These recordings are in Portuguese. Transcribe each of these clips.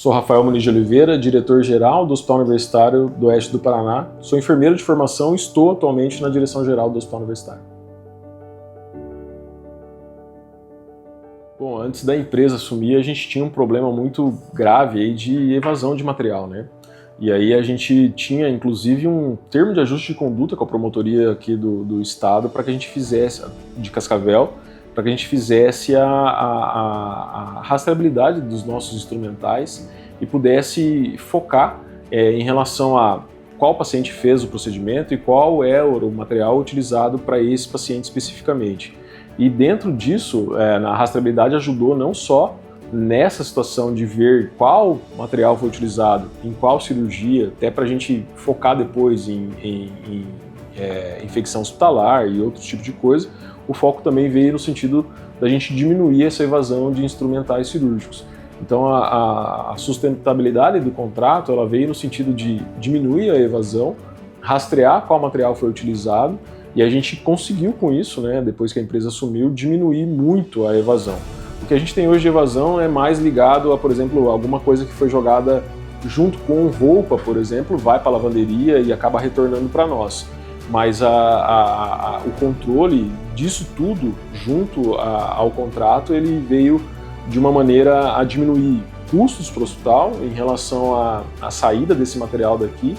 Sou Rafael Muniz de Oliveira, diretor-geral do Hospital Universitário do Oeste do Paraná. Sou enfermeiro de formação e estou atualmente na direção-geral do Hospital Universitário. Bom, antes da empresa assumir, a gente tinha um problema muito grave aí de evasão de material, né? E aí a gente tinha, inclusive, um termo de ajuste de conduta com a promotoria aqui do Estado para que a gente fizesse, de Cascavel, para que a gente fizesse a rastreabilidade dos nossos instrumentais e pudesse focar em relação a qual paciente fez o procedimento e qual é o material utilizado para esse paciente especificamente. E dentro disso, na rastreabilidade ajudou não só nessa situação de ver qual material foi utilizado, em qual cirurgia, até para a gente focar depois em infecção hospitalar e outros tipos de coisa, o foco também veio no sentido da gente diminuir essa evasão de instrumentais cirúrgicos. Então a sustentabilidade do contrato ela veio no sentido de diminuir a evasão, rastrear qual material foi utilizado e a gente conseguiu com isso, né, depois que a empresa assumiu, diminuir muito a evasão. O que a gente tem hoje de evasão é mais ligado a, por exemplo, alguma coisa que foi jogada junto com roupa, por exemplo, vai para a lavanderia e acaba retornando para nós. Mas o controle disso tudo, junto ao contrato, ele veio de uma maneira a diminuir custos para o hospital em relação à saída desse material daqui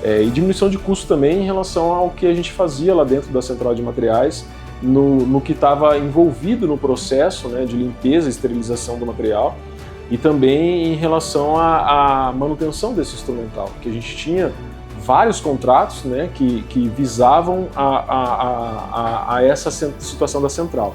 e diminuição de custo também em relação ao que a gente fazia lá dentro da central de materiais, no que estava envolvido no processo, né, de limpeza e esterilização do material e também em relação à manutenção desse instrumental, que a gente tinha vários contratos, né, que visavam a essa situação da central.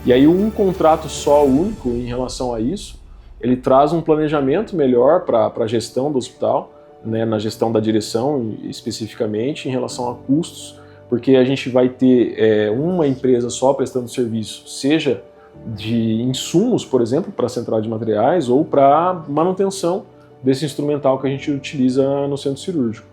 E aí um contrato só único em relação a isso, ele traz um planejamento melhor para a gestão do hospital, né, na gestão da direção especificamente, em relação a custos, porque a gente vai ter uma empresa só prestando serviço, seja de insumos, por exemplo, para a central de materiais ou para manutenção desse instrumental que a gente utiliza no centro cirúrgico.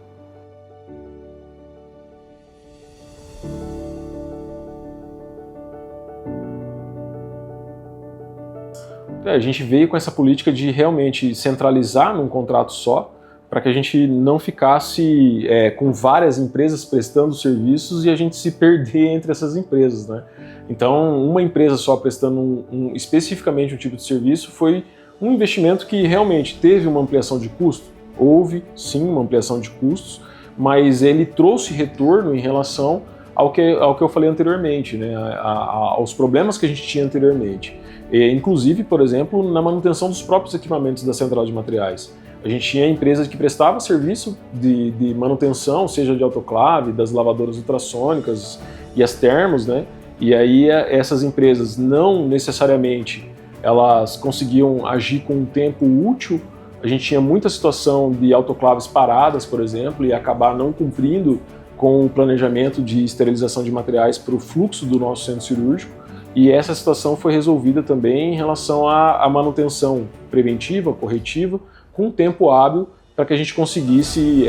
A gente veio com essa política de realmente centralizar num contrato só, para que a gente não ficasse com várias empresas prestando serviços e a gente se perder entre essas empresas, né? Então, uma empresa só prestando especificamente um tipo de serviço foi um investimento que realmente teve uma ampliação de custo. Houve, sim, uma ampliação de custos, mas ele trouxe retorno em relação ao que eu falei anteriormente, né? Aos problemas que a gente tinha anteriormente. Inclusive, por exemplo, na manutenção dos próprios equipamentos da central de materiais. A gente tinha empresas que prestavam serviço de manutenção, seja de autoclave, das lavadoras ultrassônicas e as termos, né? E aí essas empresas não necessariamente elas conseguiam agir com um tempo útil. A gente tinha muita situação de autoclaves paradas, por exemplo, e acabar não cumprindo com o planejamento de esterilização de materiais para o fluxo do nosso centro cirúrgico. E essa situação foi resolvida também em relação à manutenção preventiva, corretiva, com um tempo hábil para que a gente conseguisse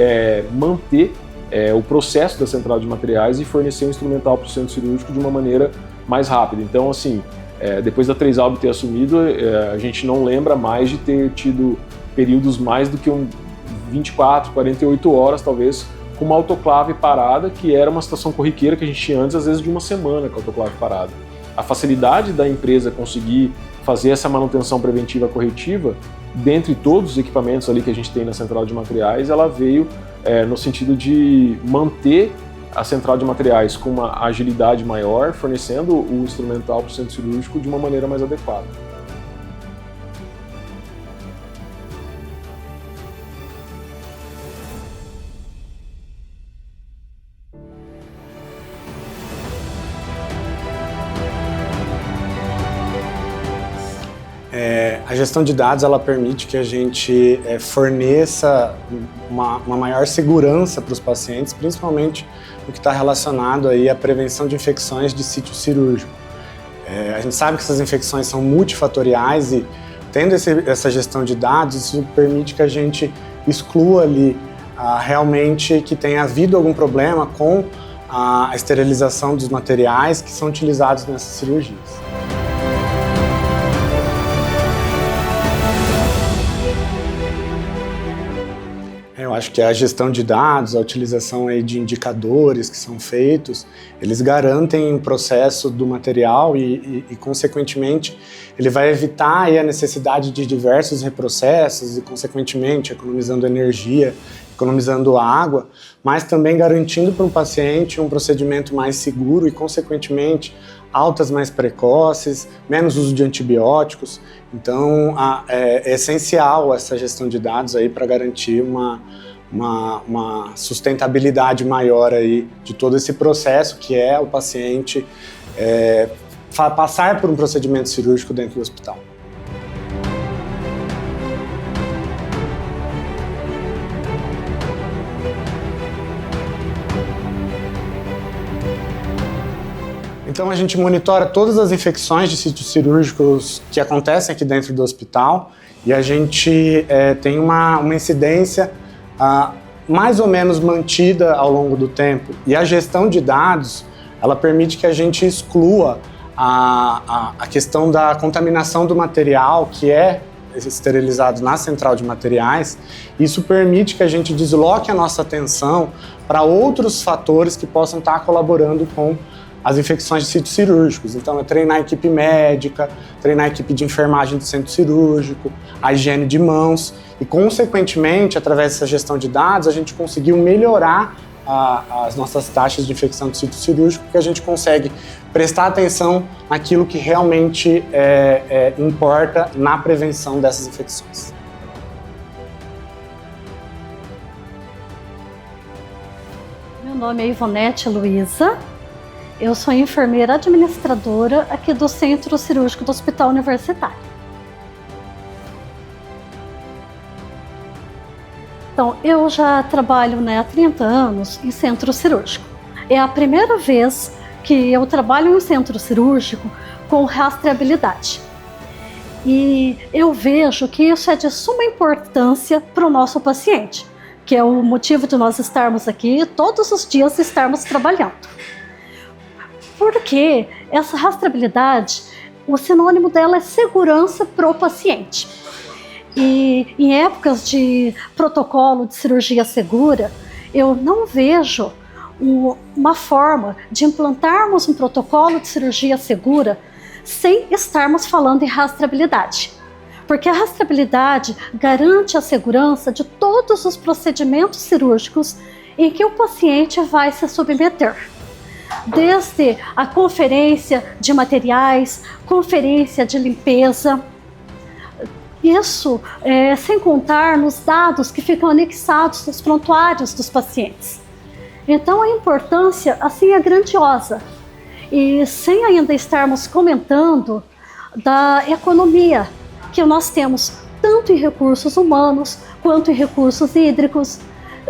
manter o processo da central de materiais e fornecer um instrumental para o centro cirúrgico de uma maneira mais rápida. Então, assim, depois da 3Alb ter assumido, a gente não lembra mais de ter tido períodos mais do que 24, 48 horas, talvez, com uma autoclave parada, que era uma situação corriqueira que a gente tinha antes, às vezes, de uma semana com a autoclave parada. A facilidade da empresa conseguir fazer essa manutenção preventiva corretiva, dentre todos os equipamentos ali que a gente tem na central de materiais, ela veio no sentido de manter a central de materiais com uma agilidade maior, fornecendo o instrumental para o centro cirúrgico de uma maneira mais adequada. A gestão de dados ela permite que a gente forneça uma maior segurança para os pacientes, principalmente no que está relacionado aí à prevenção de infecções de sítio cirúrgico. A gente sabe que essas infecções são multifatoriais e, tendo essa gestão de dados, isso permite que a gente exclua ali realmente que tenha havido algum problema com a esterilização dos materiais que são utilizados nessas cirurgias. acho que a gestão de dados, a utilização aí de indicadores que são feitos, eles garantem o processo do material e consequentemente, ele vai evitar aí a necessidade de diversos reprocessos e, consequentemente, economizando energia, economizando água, mas também garantindo para o paciente um procedimento mais seguro e, consequentemente, altas mais precoces, menos uso de antibióticos. Então, é essencial essa gestão de dados aí para garantir uma sustentabilidade maior aí de todo esse processo que é o paciente passar por um procedimento cirúrgico dentro do hospital. Então a gente monitora todas as infecções de sítios cirúrgicos que acontecem aqui dentro do hospital e a gente tem uma incidência mais ou menos mantida ao longo do tempo. E a gestão de dados, ela permite que a gente exclua a questão da contaminação do material que é esterilizado na central de materiais. Isso permite que a gente desloque a nossa atenção para outros fatores que possam estar colaborando com as infecções de sítios cirúrgicos. Então, é treinar a equipe médica, treinar a equipe de enfermagem do centro cirúrgico, a higiene de mãos e, consequentemente, através dessa gestão de dados, a gente conseguiu melhorar as nossas taxas de infecção de sítio cirúrgico, porque a gente consegue prestar atenção naquilo que realmente importa na prevenção dessas infecções. Meu nome é Ivonete Luiza. Eu sou enfermeira administradora aqui do Centro Cirúrgico do Hospital Universitário. Então, eu já trabalho há 30 anos em centro cirúrgico. É a primeira vez que eu trabalho em centro cirúrgico com rastreabilidade. E eu vejo que isso é de suma importância para o nosso paciente, que é o motivo de nós estarmos aqui todos os dias estarmos trabalhando. Porque essa rastreabilidade, o sinônimo dela é segurança para o paciente. E em épocas de protocolo de cirurgia segura, eu não vejo uma forma de implantarmos um protocolo de cirurgia segura sem estarmos falando em rastreabilidade. Porque a rastreabilidade garante a segurança de todos os procedimentos cirúrgicos em que o paciente vai se submeter. Desde a conferência de materiais, conferência de limpeza. Isso sem contar nos dados que ficam anexados nos prontuários dos pacientes. Então a importância assim é grandiosa. E sem ainda estarmos comentando da economia que nós temos tanto em recursos humanos quanto em recursos hídricos.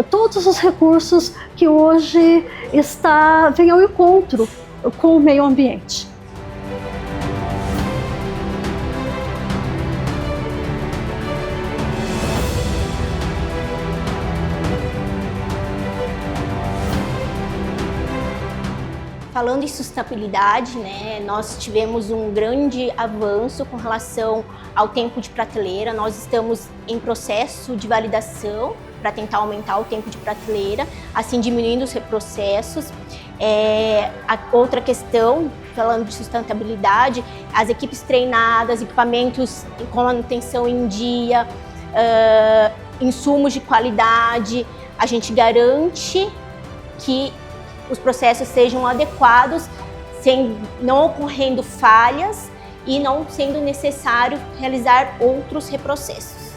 Todos os recursos que hoje vêm ao encontro com o meio ambiente. Falando em sustentabilidade, nós tivemos um grande avanço com relação ao tempo de prateleira. Nós estamos em processo de validação para tentar aumentar o tempo de prateleira, assim diminuindo os reprocessos. A outra questão, falando de sustentabilidade, as equipes treinadas, equipamentos com manutenção em dia, insumos de qualidade, a gente garante que os processos sejam adequados, não ocorrendo falhas e não sendo necessário realizar outros reprocessos.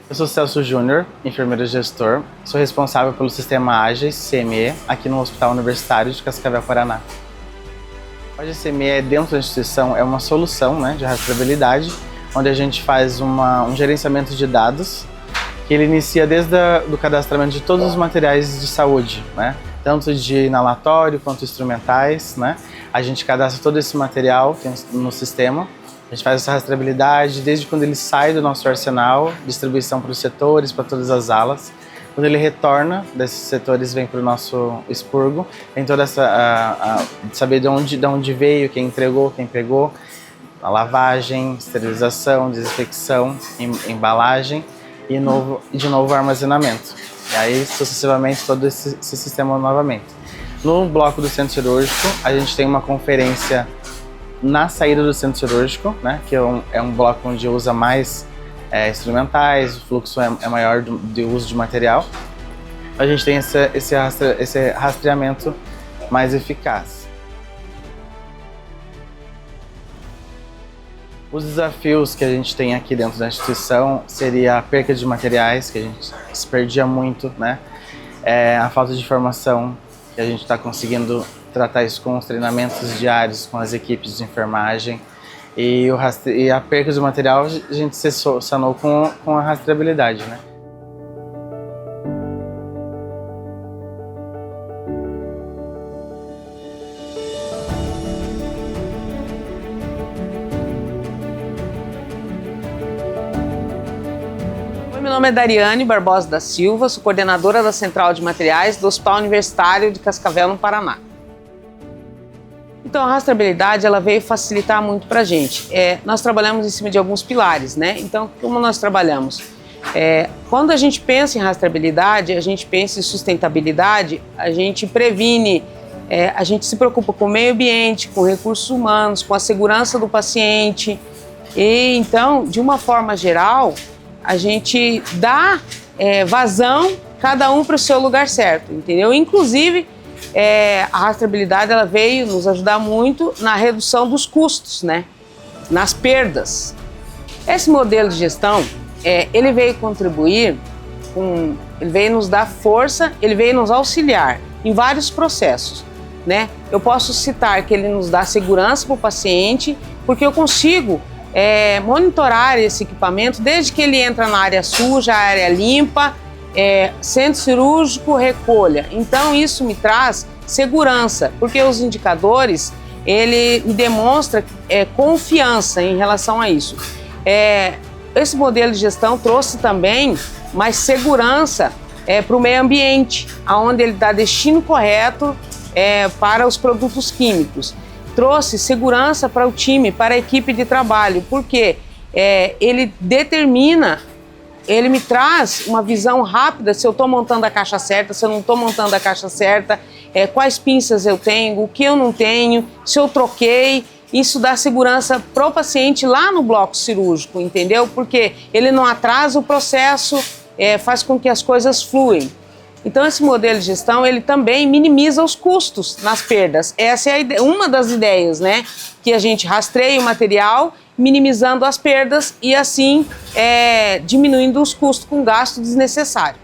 Eu sou Celso Júnior, enfermeiro gestor, sou responsável pelo sistema Ágeis CME aqui no Hospital Universitário de Cascavel, Paraná. O Ágeis CME dentro da instituição é uma solução de rastreabilidade, onde a gente faz um gerenciamento de dados, que ele inicia desde o cadastramento de todos os materiais de saúde, tanto de inalatório quanto instrumentais, né? A gente cadastra todo esse material no sistema, a gente faz essa rastreabilidade desde quando ele sai do nosso arsenal, distribuição para os setores, para todas as alas. Quando ele retorna desses setores, vem para o nosso expurgo, tem toda essa saber de onde veio, quem entregou, quem pegou, a lavagem, esterilização, desinfecção, embalagem e de novo armazenamento. E aí, sucessivamente, todo esse sistema novamente. No bloco do centro cirúrgico, a gente tem uma conferência na saída do centro cirúrgico, né, que é um bloco onde usa mais instrumentais, o fluxo é maior de uso de material. A gente tem esse rastreamento mais eficaz. Os desafios que a gente tem aqui dentro da instituição seria a perca de materiais, que a gente se perdia muito, né? A falta de informação, que a gente está conseguindo tratar isso com os treinamentos diários, com as equipes de enfermagem. E a perca de material a gente se sanou com a rastreabilidade, né? Meu nome é Dariane Barbosa da Silva, sou coordenadora da Central de Materiais do Hospital Universitário de Cascavel, no Paraná. Então, a rastreabilidade ela veio facilitar muito para a gente. Nós trabalhamos em cima de alguns pilares, né? Então, como nós trabalhamos? Quando a gente pensa em rastreabilidade, a gente pensa em sustentabilidade, a gente previne, a gente se preocupa com o meio ambiente, com recursos humanos, com a segurança do paciente. E, então, de uma forma geral, a gente dá vazão, cada um para o seu lugar certo, entendeu? Inclusive, a rastreabilidade ela veio nos ajudar muito na redução dos custos, né? Nas perdas. Esse modelo de gestão, ele veio contribuir, ele veio nos dar força, ele veio nos auxiliar em vários processos, né? Eu posso citar que ele nos dá segurança para o paciente, porque eu consigo monitorar esse equipamento desde que ele entra na área suja, área limpa, centro cirúrgico, recolha. Então isso me traz segurança, porque os indicadores, ele me demonstra confiança em relação a isso. Esse modelo de gestão trouxe também mais segurança para o meio ambiente, onde ele dá destino correto para os produtos químicos. Trouxe segurança para o time, para a equipe de trabalho, porque ele determina, ele me traz uma visão rápida se eu estou montando a caixa certa, se eu não estou montando a caixa certa, quais pinças eu tenho, o que eu não tenho, se eu troquei. Isso dá segurança para o paciente lá no bloco cirúrgico, entendeu? Porque ele não atrasa o processo, faz com que as coisas fluem. Então esse modelo de gestão, ele também minimiza os custos nas perdas. Essa é uma das ideias, né? Que a gente rastreia o material, minimizando as perdas e assim diminuindo os custos com gasto desnecessário.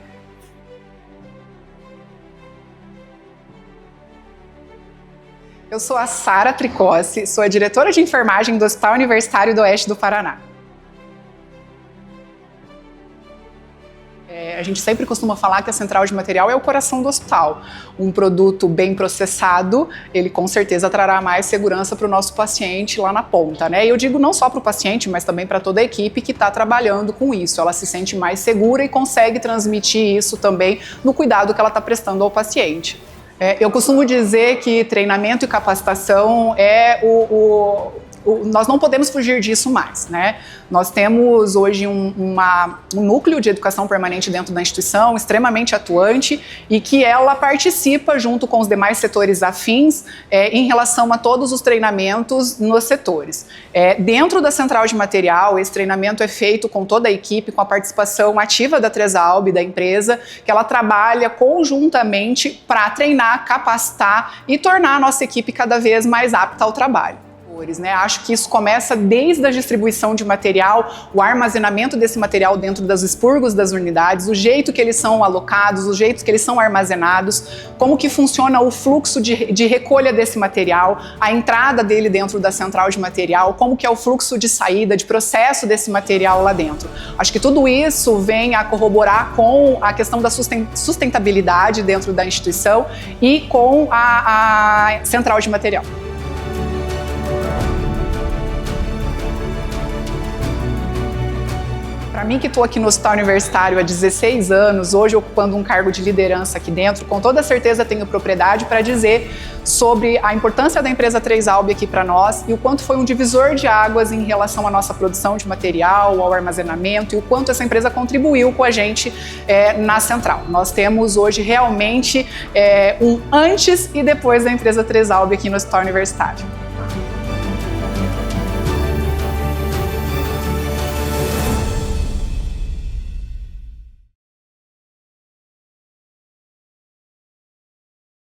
Eu sou a Sara Tricossi, sou a diretora de enfermagem do Hospital Universitário do Oeste do Paraná. A gente sempre costuma falar que a central de material é o coração do hospital. Um produto bem processado, ele com certeza trará mais segurança para o nosso paciente lá na ponta, né? E eu digo não só para o paciente, mas também para toda a equipe que está trabalhando com isso. Ela se sente mais segura e consegue transmitir isso também no cuidado que ela está prestando ao paciente. Eu costumo dizer que treinamento e capacitação nós não podemos fugir disso mais, né? Nós temos hoje um núcleo de educação permanente dentro da instituição extremamente atuante e que ela participa junto com os demais setores afins em relação a todos os treinamentos nos setores. Dentro da central de material, esse treinamento é feito com toda a equipe, com a participação ativa da Tresalb, da empresa, que ela trabalha conjuntamente para treinar, capacitar e tornar a nossa equipe cada vez mais apta ao trabalho. né? Acho que isso começa desde a distribuição de material, o armazenamento desse material dentro dos expurgos das unidades, o jeito que eles são alocados, o jeito que eles são armazenados, como que funciona o fluxo de recolha desse material, a entrada dele dentro da central de material, como que é o fluxo de saída, de processo desse material lá dentro. Acho que tudo isso vem a corroborar com a questão da sustentabilidade dentro da instituição e com a central de material. Para mim, que estou aqui no Hospital Universitário há 16 anos, hoje ocupando um cargo de liderança aqui dentro, com toda certeza tenho propriedade para dizer sobre a importância da empresa 3Alb aqui para nós e o quanto foi um divisor de águas em relação à nossa produção de material, ao armazenamento e o quanto essa empresa contribuiu com a gente na central. Nós temos hoje realmente um antes e depois da empresa 3Alb aqui no Hospital Universitário.